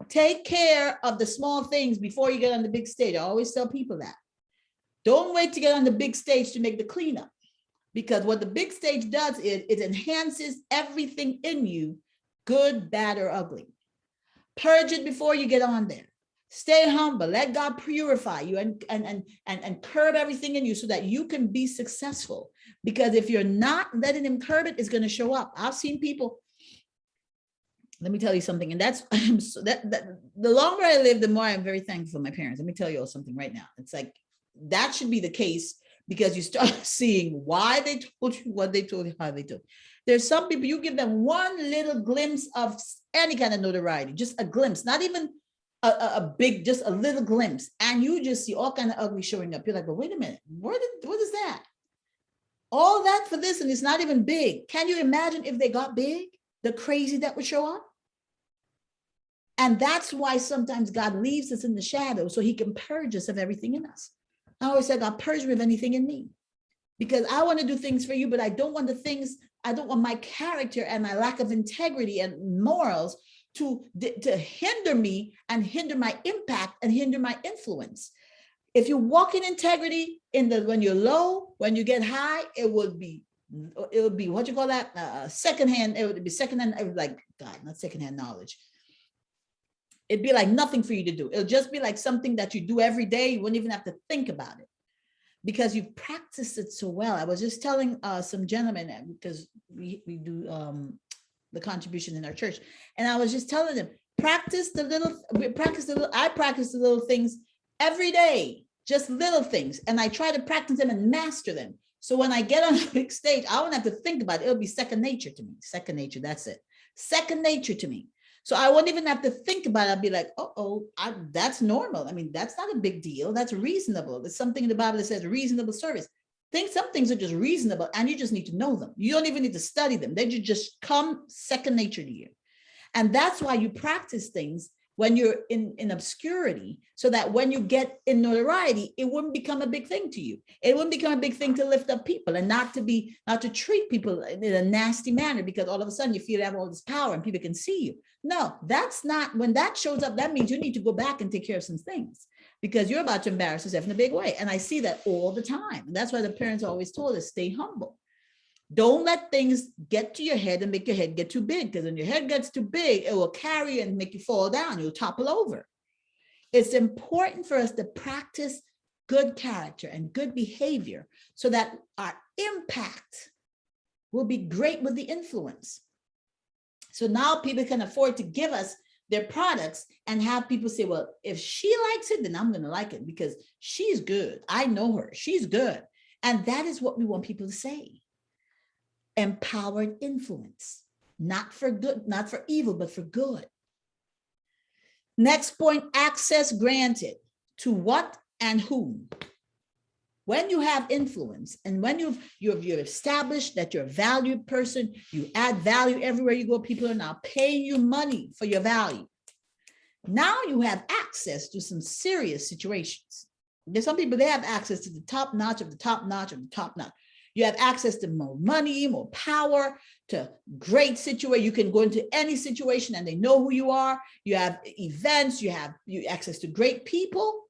Speaker 1: Take care of the small things before you get on the big stage. I always tell people that. Don't wait to get on the big stage to make the cleanup. Because what the big stage does is it enhances everything in you, good, bad, or ugly. Purge it before you get on there. Stay humble. Let God purify you and curb everything in you so that you can be successful. Because if you're not letting him curb it, it's going to show up. I've seen people. Let me tell you something. And that's the longer I live, the more I'm very thankful for my parents. Let me tell you all something right now. It's like that should be the case. Because you start seeing why they told you what they told you, how they told you. There's some people, you give them one little glimpse of any kind of notoriety, just a glimpse, not even a big, just a little glimpse. And you just see all kind of ugly showing up. You're like, well, wait a minute, what is that? All that for this, and it's not even big. Can you imagine if they got big, the crazy that would show up? And that's why sometimes God leaves us in the shadow so he can purge us of everything in us. I always say, God, purge me of anything in me, because I want to do things for you, but I don't want I don't want my character and my lack of integrity and morals to hinder me and hinder my impact and hinder my influence. If you walk in integrity when you're low, when you get high, it would be what you call that? Secondhand, it would be secondhand, like God, not secondhand knowledge. It'd be like nothing for you to do. It'll just be like something that you do every day. You wouldn't even have to think about it because you've practiced it so well. I was just telling some gentlemen, because we do the contribution in our church. And I was just telling them, I practice the little things every day, just little things. And I try to practice them and master them. So when I get on the big stage, I won't have to think about it. It'll be second nature to me. Second nature, that's it. Second nature to me. So I won't even have to think about it. I'll be like, that's normal. I mean, that's not a big deal. That's reasonable. There's something in the Bible that says reasonable service. Some things are just reasonable and you just need to know them. You don't even need to study them. They just come second nature to you. And that's why you practice things when you're in obscurity, so that when you get in notoriety, it wouldn't become a big thing to you. It wouldn't become a big thing to lift up people and not to treat people in a nasty manner, because all of a sudden you feel you have all this power and people can see you. No, that's not, when that shows up, that means you need to go back and take care of some things, because you're about to embarrass yourself in a big way. And I see that all the time. And that's why the parents always told us, stay humble. Don't let things get to your head and make your head get too big, because when your head gets too big, it will carry you and make you fall down. You'll topple over. It's important for us to practice good character and good behavior so that our impact will be great with the influence. So now people can afford to give us their products and have people say, well, if she likes it, then I'm going to like it because she's good. I know her. She's good. And that is what we want people to say. Empowered influence, not for good, not for evil, but for good. Next point, access granted to what and whom. When you have influence and when you've established that you're a valued person, you add value everywhere you go, people are now paying you money for your value. Now you have access to some serious situations. There's some people, they have access to the top notch of the top notch of the top notch. You have access to more money, more power, to great situation. You can go into any situation and they know who you are. You have events, you have access to great people.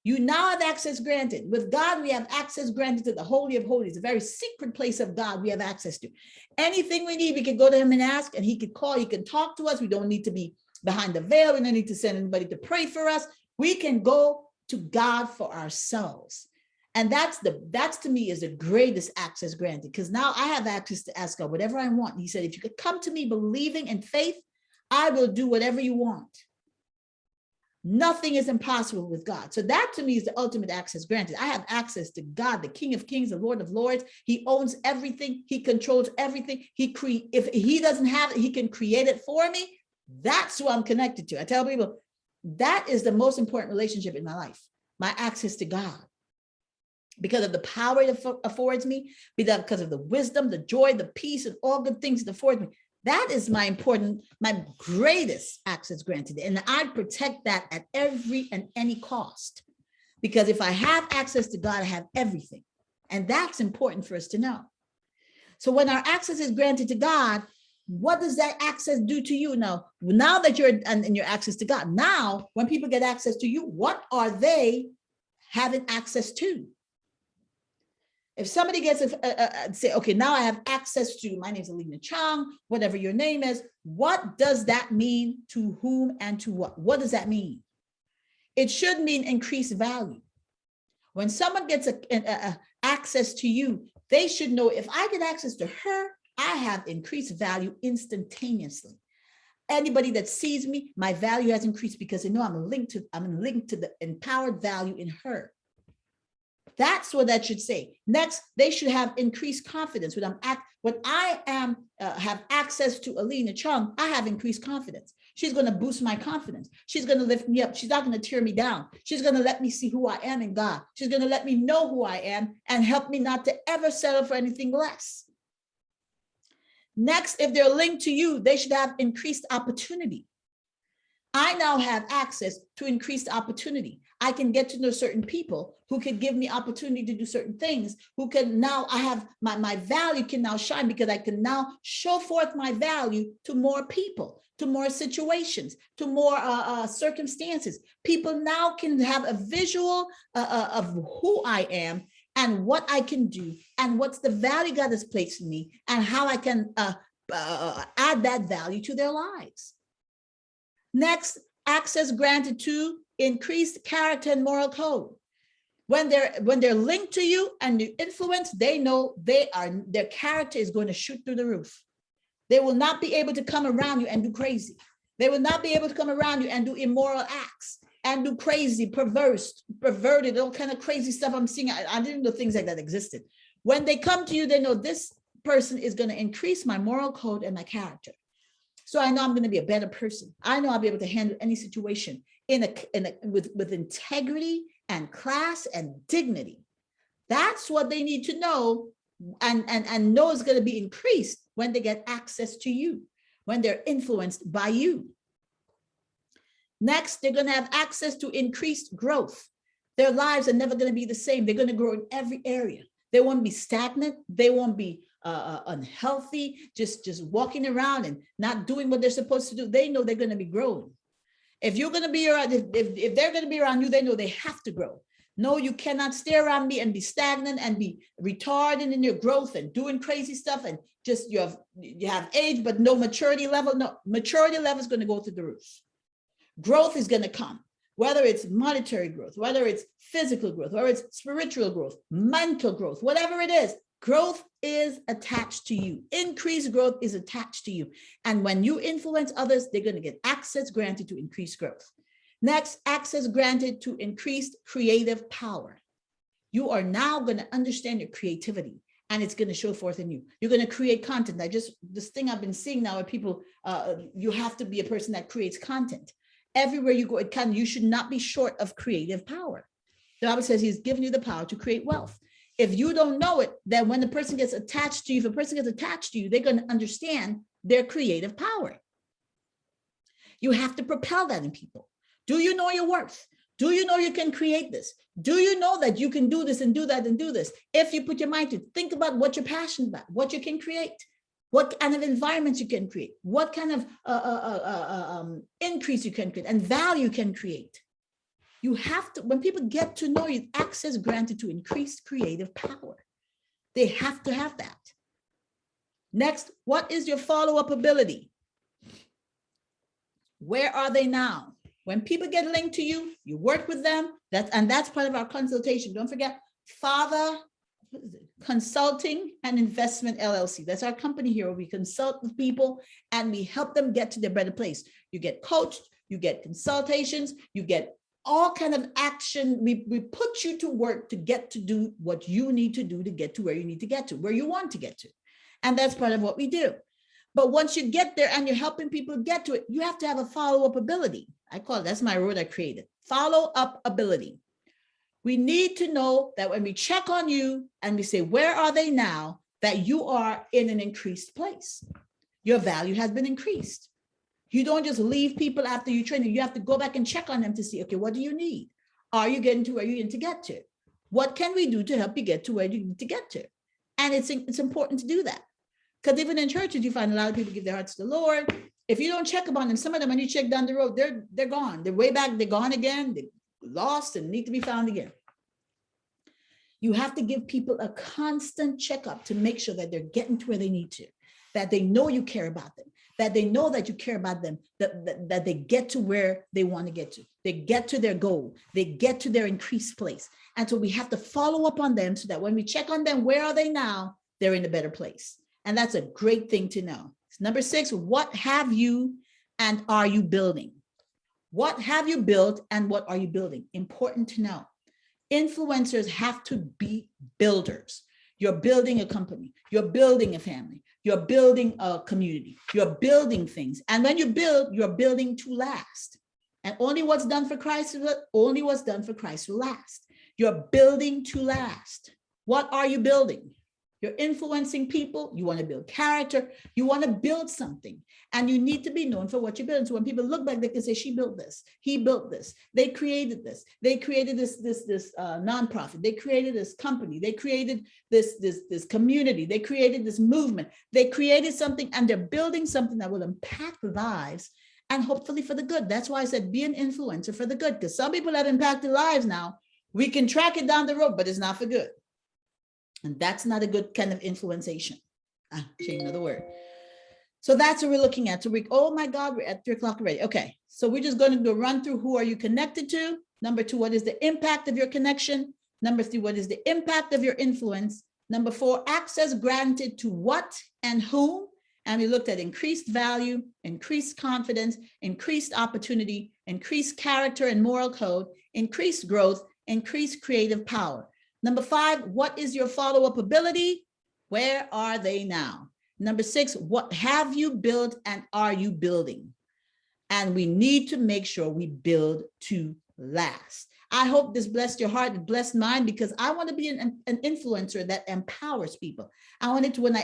Speaker 1: You now have access granted. With God, we have access granted to the Holy of Holies, a very secret place of God we have access to. Anything we need, we can go to him and ask, and he could call, he can talk to us. We don't need to be behind the veil. We don't need to send anybody to pray for us. We can go to God for ourselves. And that's to me is the greatest access granted, because now I have access to ask God whatever I want. He said, if you could come to me believing in faith, I will do whatever you want. Nothing is impossible with God. So that to me is the ultimate access granted. I have access to God, the King of Kings, the Lord of Lords. He owns everything. He controls everything. If he doesn't have it, he can create it for me. That's who I'm connected to. I tell people that is the most important relationship in my life, my access to God. Because of the power it affords me, because of the wisdom, the joy, the peace, and all good things it affords me. That is my greatest access granted. And I protect that at every and any cost. Because if I have access to God, I have everything. And that's important for us to know. So when our access is granted to God, what does that access do to you now? Now that you're in your access to God, now when people get access to you, what are they having access to? If somebody gets say, okay, now I have access to, my name is Alina Chang, whatever your name is, what does that mean to whom and to what? What does that mean? It should mean increased value. When someone gets access to you, they should know if I get access to her, I have increased value instantaneously. Anybody that sees me, my value has increased because they know I'm linked to the empowered value in her. That's what that should say. Next, they should have increased confidence. When I have access to Alina Chung, I have increased confidence. She's going to boost my confidence. She's going to lift me up. She's not going to tear me down. She's going to let me see who I am in God. She's going to let me know who I am and help me not to ever settle for anything less. Next, if they're linked to you, they should have increased opportunity. I now have access to increased opportunity. I can get to know certain people who can give me opportunity to do certain things, who can now, I have my value can now shine because I can now show forth my value to more people, to more situations, to more circumstances. People now can have a visual of who I am and what I can do and what's the value God has placed in me and how I can add that value to their lives. Next, access granted to increased character and moral code. When they're linked to you and you influence, they know their character is going to shoot through the roof. They will not be able to come around you and do crazy. They will not be able to come around you and do immoral acts and do crazy, perverted, all kind of crazy stuff I'm seeing. I didn't know things like that existed. When they come to you, they know this person is going to increase my moral code and my character. So I know I'm going to be a better person. I know I'll be able to handle any situation with integrity and class and dignity. That's what they need to know and know is going to be increased when they get access to you, when they're influenced by you. Next, they're going to have access to increased growth. Their lives are never going to be the same. They're going to grow in every area. They won't be stagnant. They won't be unhealthy, just walking around and not doing what they're supposed to do. They know they're going to be growing. If you're going to be around, if they're going to be around you, they know they have to grow. No, you cannot stay around me and be stagnant and be retarded in your growth and doing crazy stuff and just you have age but no maturity level. No, maturity level is going to go through the roof. Growth is going to come, whether it's monetary growth, whether it's physical growth, whether it's spiritual growth, mental growth, whatever it is. Growth is attached to you. Increased growth is attached to you. And when you influence others, they're going to get access granted to increased growth. Next, access granted to increased creative power. You are now going to understand your creativity and it's going to show forth in you. You're going to create content. This thing I've been seeing now where people, you have to be a person that creates content. Everywhere you go, you should not be short of creative power. The Bible says he's given you the power to create wealth. If you don't know it, then when the person gets attached to you, if a person gets attached to you, they're going to understand their creative power. You have to propel that in people. Do you know your worth? Do you know you can create this? Do you know that you can do this and do that and do this? If you put your mind to think about what you're passionate about, what you can create, what kind of environments you can create, what kind of increase you can create and value you can create. You have to, when people get to know you, access granted to increased creative power. They have to have that. Next, what is your follow-up ability? Where are they now? When people get linked to you, you work with them. That's part of our consultation. Don't forget, Fava Consulting and Investment LLC. That's our company here where we consult with people and we help them get to their better place. You get coached, you get consultations, you get all kind of action. We put you to work to get to do what you need to do to get to where you need to get to, where you want to get to. And that's part of what we do. But once you get there and you're helping people get to it, you have to have a follow-up ability. I call it, that's my word I created, follow-up ability. We need to know that when we check on you and we say, where are they now, that you are in an increased place. Your value has been increased. You don't just leave people after you train them. You have to go back and check on them to see, okay, what do you need? Are you getting to where you need to get to? What can we do to help you get to where you need to get to? And it's important to do that. Because even in churches, you find a lot of people give their hearts to the Lord. If you don't check upon them, some of them, when you check down the road, they're gone. They're way back, they're gone again, they're lost and need to be found again. You have to give people a constant checkup to make sure that they're getting to where they need to, that they know you care about them, that they know that you care about them, that they get to where they want to get to. They get to their goal. They get to their increased place. And so we have to follow up on them so that when we check on them, where are they now? They're in a better place. And that's a great thing to know. Number 6, what have you and are you building? What have you built and what are you building? Important to know. Influencers have to be builders. You're building a company. You're building a family. You're building a community. You're building things. And when you build, you're building to last. And only what's done for Christ will last. You're building to last. What are you building? You're influencing people. You want to build character. You want to build something. And you need to be known for what you're building. So when people look back, they can say, she built this. He built this. They created this. They created this nonprofit. They created this company. They created this community. They created this movement. They created something and they're building something that will impact lives and hopefully for the good. That's why I said be an influencer for the good, because some people have impacted lives now. We can track it down the road, but it's not for good. And that's not a good kind of influenciation. Change another word. So that's what we're looking at. So oh my God, we're at 3 o'clock already. Okay, so we're just going to do a run through. Who are you connected to? Number 2, what is the impact of your connection? Number 3, what is the impact of your influence? Number 4, access granted to what and whom? And we looked at increased value, increased confidence, increased opportunity, increased character and moral code, increased growth, increased creative power. Number 5, what is your follow-up ability? Where are they now? Number 6, what have you built and are you building? And we need to make sure we build to last. I hope this blessed your heart and blessed mine, because I want to be an influencer that empowers people. I wanted to, when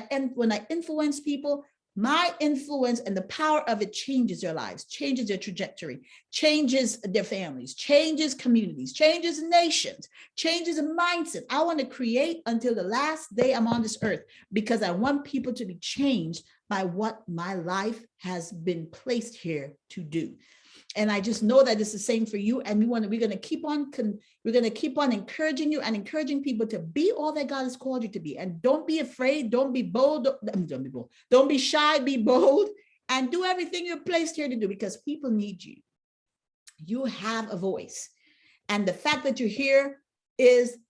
Speaker 1: I influence people, my influence and the power of it changes their lives, changes their trajectory, changes their families, changes communities, changes nations, changes a mindset. I want to create until the last day I'm on this earth, because I want people to be changed by what my life has been placed here to do. And I just know that it's the same for you. And we're going to keep on encouraging you and encouraging people to be all that God has called you to be. And don't be afraid. Don't be bold. Don't be bold. Don't be shy. Be bold and do everything you're placed here to do, because people need you. You have a voice. And the fact that you're here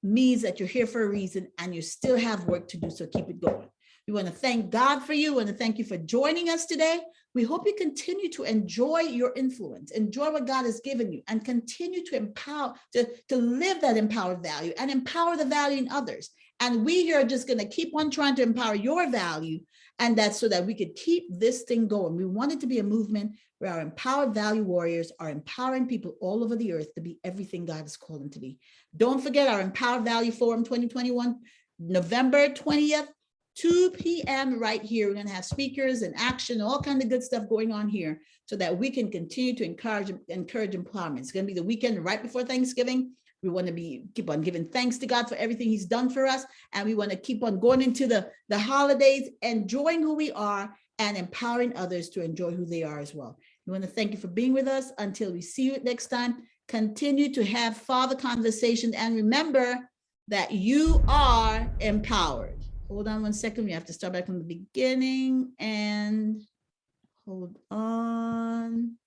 Speaker 1: means that you're here for a reason and you still have work to do. So keep it going. We want to thank God for you. We want to thank you for joining us today. We hope you continue to enjoy your influence, enjoy what God has given you, and continue to empower, to live that empowered value and empower the value in others. And we here are just going to keep on trying to empower your value, and that's so that we could keep this thing going. We want it to be a movement where our empowered value warriors are empowering people all over the earth to be everything God has called them to be. Don't forget our Empowered Value Forum 2021, November 20th. 2 p.m. right here. We're going to have speakers and action, all kinds of good stuff going on here so that we can continue to encourage empowerment. It's going to be the weekend right before Thanksgiving. We want to keep on giving thanks to God for everything he's done for us. And we want to keep on going into the holidays, enjoying who we are and empowering others to enjoy who they are as well. We want to thank you for being with us. Until we see you next time, continue to have Fava Conversations. And remember that you are empowered. Hold on 1 second. We have to start back from the beginning and hold on.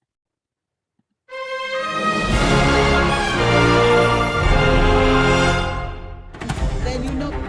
Speaker 1: Then you know